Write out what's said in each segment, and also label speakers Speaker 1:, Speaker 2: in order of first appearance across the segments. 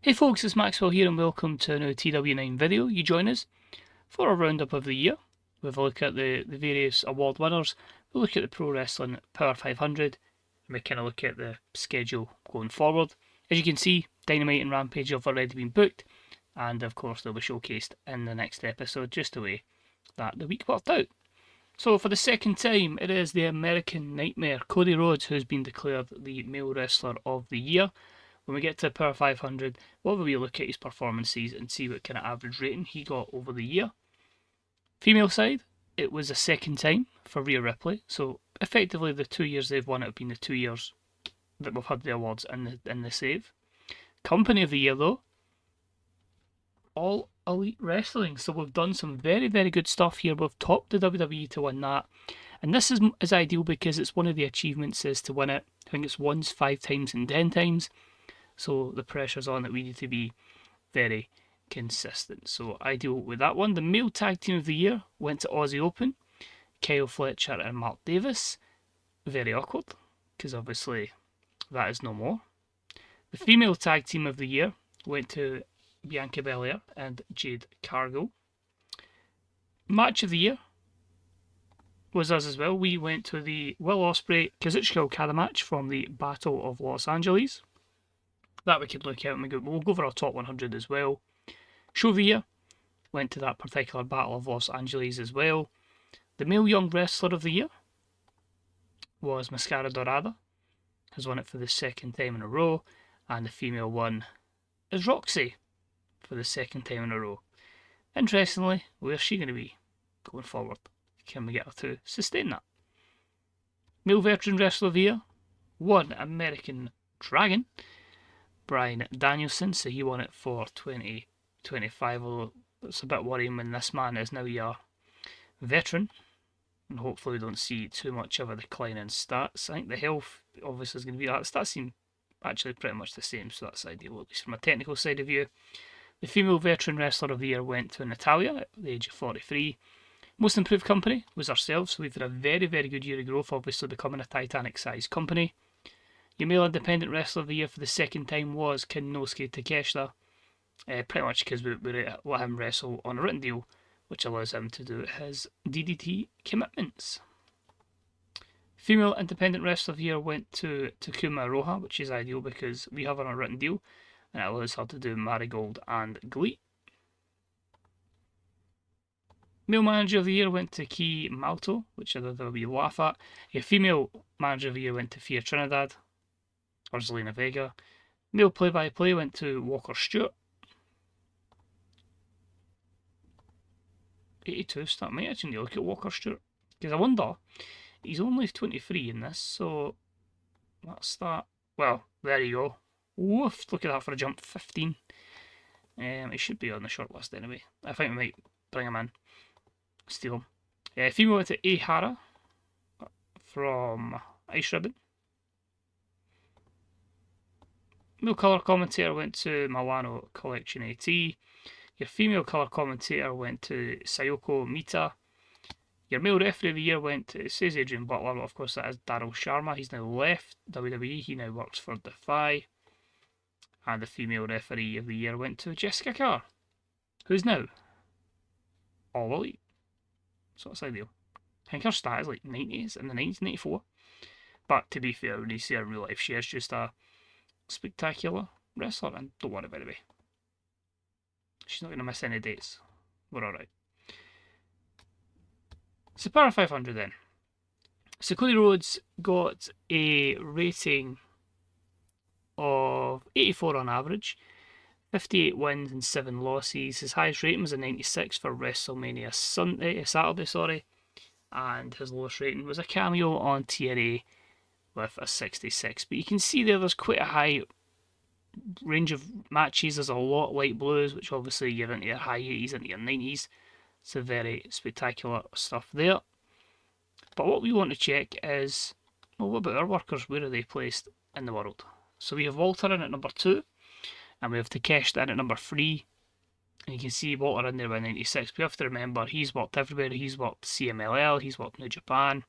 Speaker 1: Hey folks, it's Maxwell here and welcome to a new TW9 video. You join us for a roundup of the year. We've a look at the various award winners, we look at the Pro Wrestling Power 500, and we kind of look at the schedule going forward. As you can see, Dynamite and Rampage have already been booked, and of course they'll be showcased in the next episode, just the way that the week worked out. So for the second time, it is the American Nightmare, Cody Rhodes, who's been declared the Male Wrestler of the Year. When we get to Power 500, we'll have a wee look at his performances and see what kind of average rating he got over the year. Female side, it was a second time for Rhea Ripley, so effectively the 2 years they've won it have been the 2 years that we've had the awards in the save. Company of the year though, All Elite Wrestling. So we've done some very, very good stuff here. We've topped the WWE to win that. And this is ideal because it's one of the achievements is to win it. I think it's once, 5 times, and 10 times. So the pressure's on that we need to be very consistent. So ideal with that one. The male tag team of the year went to Aussie Open, Kyle Fletcher and Mark Davis. Very awkward, because obviously that is no more. The female tag team of the year went to Bianca Belair and Jade Cargill. Match of the year was us as well. We went to the Will Ospreay Kazuchika Okada match from the Battle of Los Angeles. That we could look at and we'll go for our top 100 as well. Show of the year went to that particular Battle of Los Angeles as well. The male young wrestler of the year was Mascara Dorada, has won it for the second time in a row, and the female one is Roxy for the second time in a row. Interestingly, where's she going to be going forward? Can we get her to sustain that? Male veteran wrestler of the year, one American Dragon, Bryan Danielson, so he won it for 2025, although it's a bit worrying when this man is now your veteran, and hopefully we don't see too much of a decline in stats. I think the health obviously is going to be that. Stats seem actually pretty much the same, so that's ideal, at least from a technical side of view. The female veteran wrestler of the year went to Natalia at the age of 43. Most improved company was ourselves, so we've had a very, very good year of growth, obviously becoming a Titanic-sized company. Your male independent wrestler of the year for the second time was Kinosuke Takeshita, pretty much because we let him wrestle on a written deal, which allows him to do his DDT commitments. Female independent wrestler of the year went to Takuma Aroha, which is ideal because we have her on a written deal, and it allows her to do Marigold and Glee. Male manager of the year went to Ki Malto, which I thought we laugh at. A female manager of the year went to Fia Trinidad, or Zelina Vega. Male play-by-play went to Walker Stewart. 82 start. Might actually look at Walker Stewart, because I wonder, he's only 23 in this, so that's that. Well, there you go. Woof, look at that for a jump, 15. He should be on the short list anyway. I think we might bring him in. Steal him. Female went to Ahara from Ice Ribbon. Male colour commentator went to Milano Collection AT. Your female colour commentator went to Sayoko Mita. Your male referee of the year went to, it says Adrian Butler, but of course that is Daryl Sharma. He's now left WWE, he now works for Defy. And the female referee of the year went to Jessica Carr, who's now All Elite. So that's ideal. I think her stat is like 90s in the 90s, 94. But to be fair, when you see her in real life, she is just a spectacular wrestler, and don't worry about it. She's not going to miss any dates. We're alright. So Power 500 then. So Cody Rhodes got a rating of 84 on average, 58 wins and 7 losses. His highest rating was a 96 for WrestleMania Saturday, and his lowest rating was a cameo on TNA with a 66. But you can see there's quite a high range of matches. There's a lot light blues, which obviously you're into your high 80s, into your 90s. So very spectacular stuff there. But what we want to check is, well, what about our workers? Where are they placed in the world? So we have Walter in at number 2, and we have Takeshita in at number 3. And you can see Walter in there by 96. We have to remember, he's worked everywhere. He's worked CMLL, he's worked New Japan,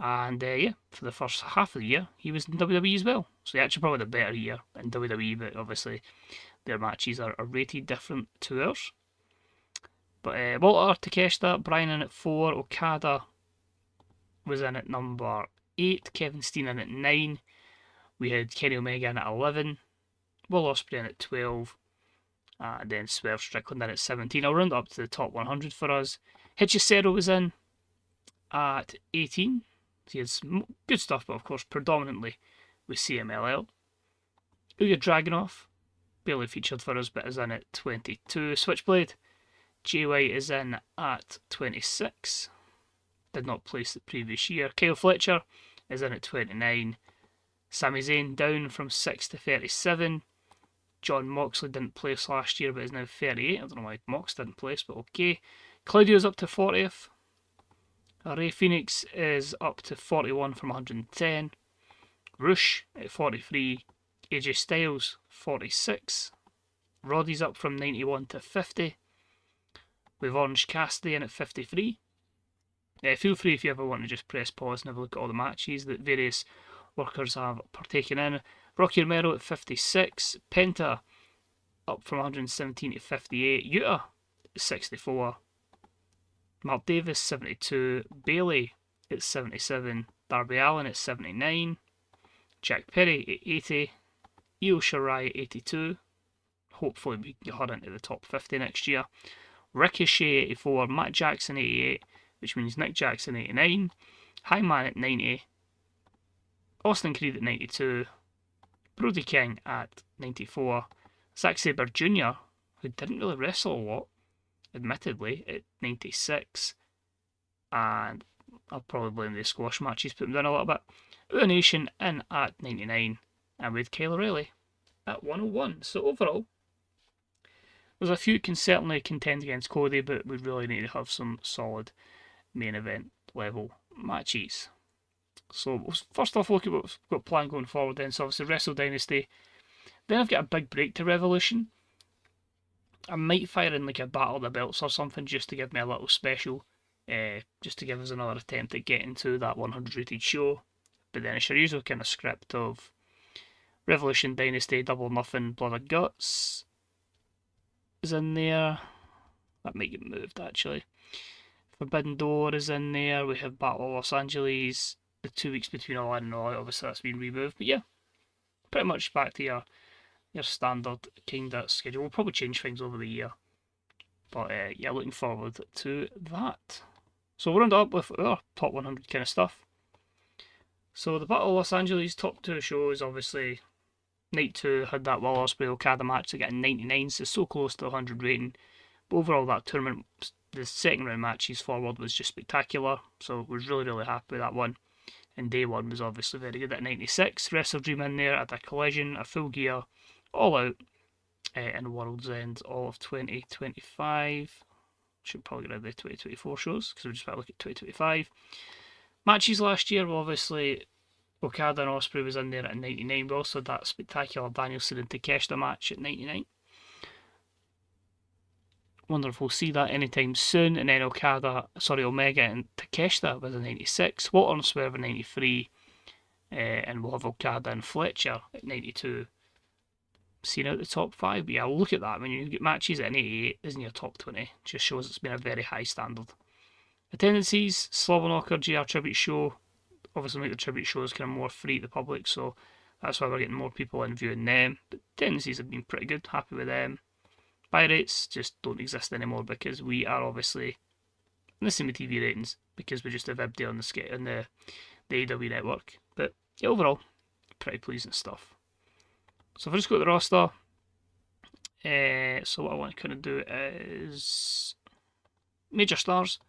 Speaker 1: And yeah, for the first half of the year, he was in WWE as well. So he actually probably had a better year in WWE, but obviously their matches are rated different to ours. But Walter, Takeshita, Bryan in at 4, Okada was in at number 8, Kevin Steen in at 9. We had Kenny Omega in at 11, Will Ospreay in at 12, and then Swerve Strickland in at 17. I'll round up to the top 100 for us. Hichisero was in at 18. He had some good stuff, but of course predominantly with CMLL. Ilya Dragunov barely featured for us, but is in at 22. Switchblade, Jay White is in at 26. Did not place the previous year. Kyle Fletcher is in at 29. Sami Zayn down from 6 to 37. John Moxley didn't place last year, but is now 38. I don't know why Mox didn't place, but okay. Claudio's up to 40th. Rey Fenix is up to 41 from 110. Rush at 43. AJ Styles 46. Roddy's up from 91 to 50. We've Orange Cassidy in at 53. Feel free if you ever want to just press pause and have a look at all the matches that various workers have partaken in. Rocky Romero at 56. Penta up from 117 to 58. Yuta at 64. Mark Davis 72. Bailey at 77. Darby Allin at 79. Jack Perry at 80. Io Shirai at 82. Hopefully we can get her into the top 50 next year. Ricochet 84. Matt Jackson 88, which means Nick Jackson 89. Hangman at 90. Austin Creed at 92. Brody King at 94. Zack Sabre Jr., who didn't really wrestle a lot, admittedly, at 96. And I'll probably blame the squash matches, put them down a little bit. Uta Nation in at 99. And with Kyle O'Reilly at 101. So overall, there's a few can certainly contend against Cody, but we really need to have some solid main event level matches. So first off, look at what we've got planned going forward then. So obviously Wrestle Dynasty. Then I've got a big break to Revolution. I might fire in like a Battle of the Belts or something just to give me a little special. Just to give us another attempt at getting to that 100 rated show. But then it's your usual kind of script of Revolution Dynasty, Double Nothing, Blood of Guts is in there. That might get moved actually. Forbidden Door is in there. We have Battle of Los Angeles. The 2 weeks between All In and All Out, obviously that's been removed. But yeah, pretty much back to your standard kind of schedule. We'll probably change things over the year. But yeah, looking forward to that. So we'll round up with our top 100 kind of stuff. So the Battle of Los Angeles top 2 shows, obviously Night 2 had that Will Ospreay Okada match to get a 99, so close to 100 rating. But overall that tournament, the second round matches forward was just spectacular. So was really happy with that one. And day 1 was obviously very good at 96. Wrestle Dream in there at a Collision, a Full Gear, All Out, and World's End, all of 2025. Should probably get rid of the 2024 shows because we're just about to look at 2025. Matches last year, well, obviously Okada and Ospreay was in there at 99. We also had that spectacular Danielson and Takeshita match at 99. Wonder if we'll see that anytime soon. And then Omega and Takeshita was a 96. Walter and Swerve at 93. And we'll have Okada and Fletcher at 92. Seen out the top 5. But yeah, look at that. When you get matches at 88, isn't your top 20? Just shows it's been a very high standard. Attendances, Slobberknocker, JR Tribute Show. Obviously make the tribute shows kind of more free to the public, so that's why we're getting more people in viewing them. But attendances have been pretty good, happy with them. Buy rates just don't exist anymore because we are obviously in the same with TV ratings because we just have VIBD on the AEW network. But yeah, overall, pretty pleasing stuff. So if I just go to the roster, so what I want to kind of do is major stars.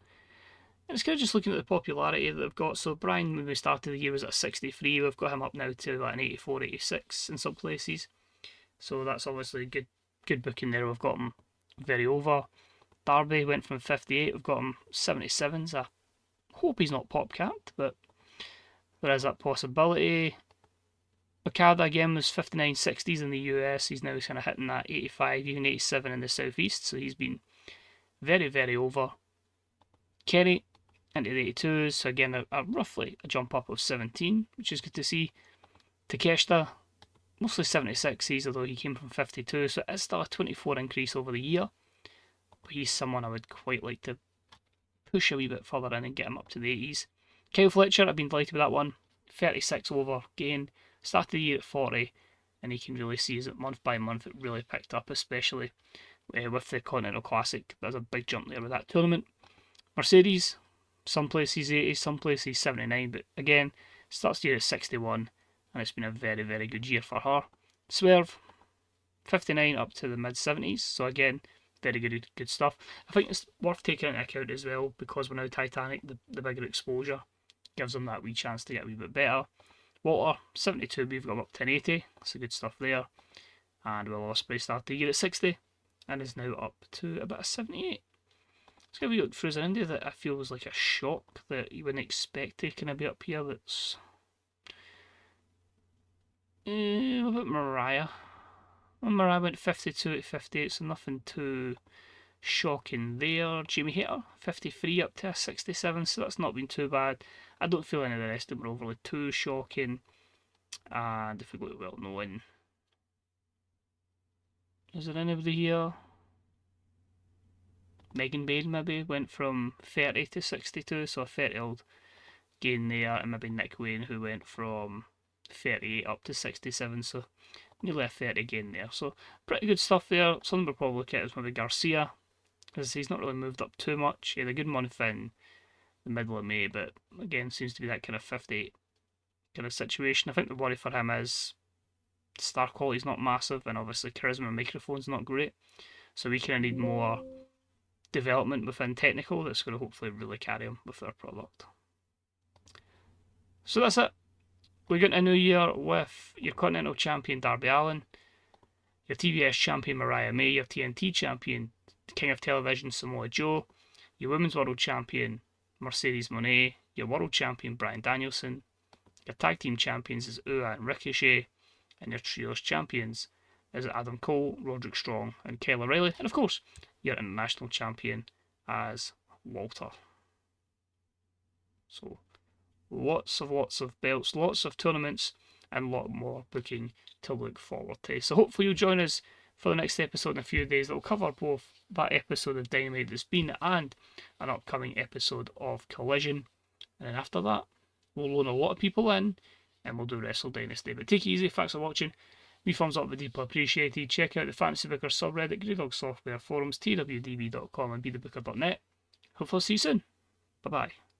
Speaker 1: And it's kind of just looking at the popularity that they've got. So Bryan, when we started the year, was at 63. We've got him up now to like an 84, 86 in some places. So that's obviously good booking there. We've got him very over. Darby went from 58. We've got him 77s. I hope he's not pop capped, but there is that possibility. Okada again was 59, 60s in the US. He's now kind of hitting that 85, even 87 in the southeast. So he's been very over. Kenny into the 82s, so again, roughly a jump up of 17, which is good to see. Takeshita, mostly 76s, although he came from 52, so it's still a 24 increase over the year. But he's someone I would quite like to push a wee bit further in and get him up to the 80s. Kyle Fletcher, I've been delighted with that one. 36 over gain. Started the year at 40, and you can really see as it month by month it really picked up, especially with the Continental Classic. There's a big jump there with that tournament. Mercedes, some places 80, some places 79, but again, starts the year at 61, and it's been a very, very good year for her. Swerve, 59 up to the mid 70s, so again, very good stuff. I think it's worth taking into account as well, because we're now Titanic, the bigger exposure gives them that wee chance to get a wee bit better. Walter, 72, we've got up to an 80, that's the good stuff there. And Will Ospreay started the year at 60, and is now up to about a 78. It's going to be Frozen India that I feel was like a shock that you wouldn't expect to kind of be up here. That's what about Mariah? Well, Mariah went 52 to 58, so nothing too shocking there. Jamie Hayter, 53 up to a 67, so that's not been too bad. I don't feel any of the rest of them were overly too shocking. And if we go to well known, is there anybody here? Megan Bain maybe went from 30 to 62, so a 30-old gain there, and maybe Nick Wayne who went from 38 up to 67, so nearly a 30 gain there. So pretty good stuff there. Something we'll probably look at is maybe Garcia, because he's not really moved up too much. He had a good month in the middle of May, but again seems to be that kind of 58 kind of situation. I think the worry for him is star quality's not massive, and obviously charisma and microphone's not great, so we kind of need more development within technical that's going to hopefully really carry him with our product. So that's it. We got into a new year with your Continental Champion Darby Allin, your TBS Champion Mariah May, your TNT Champion King of Television Samoa Joe, your Women's World Champion Mercedes Moné, your World Champion Bryan Danielson, your Tag Team Champions is Ua and Ricochet, and your Trios Champions is Adam Cole, Roderick Strong, and Kyle O'Reilly, and of course, your International Champion as Walter. So, lots of belts, lots of tournaments, and a lot more booking to look forward to. So hopefully you'll join us for the next episode in a few days that will cover both that episode of Dynamite that's been and an upcoming episode of Collision. And then after that, we'll loan a lot of people in and we'll do Wrestle Dynasty. But take it easy, thanks for watching. Me thumbs up would be deeply appreciated. Check out the Fantasy Booker subreddit, Grey Dog Software forums, twdb.com and bethebooker.net. Hopefully I'll see you soon. Bye bye.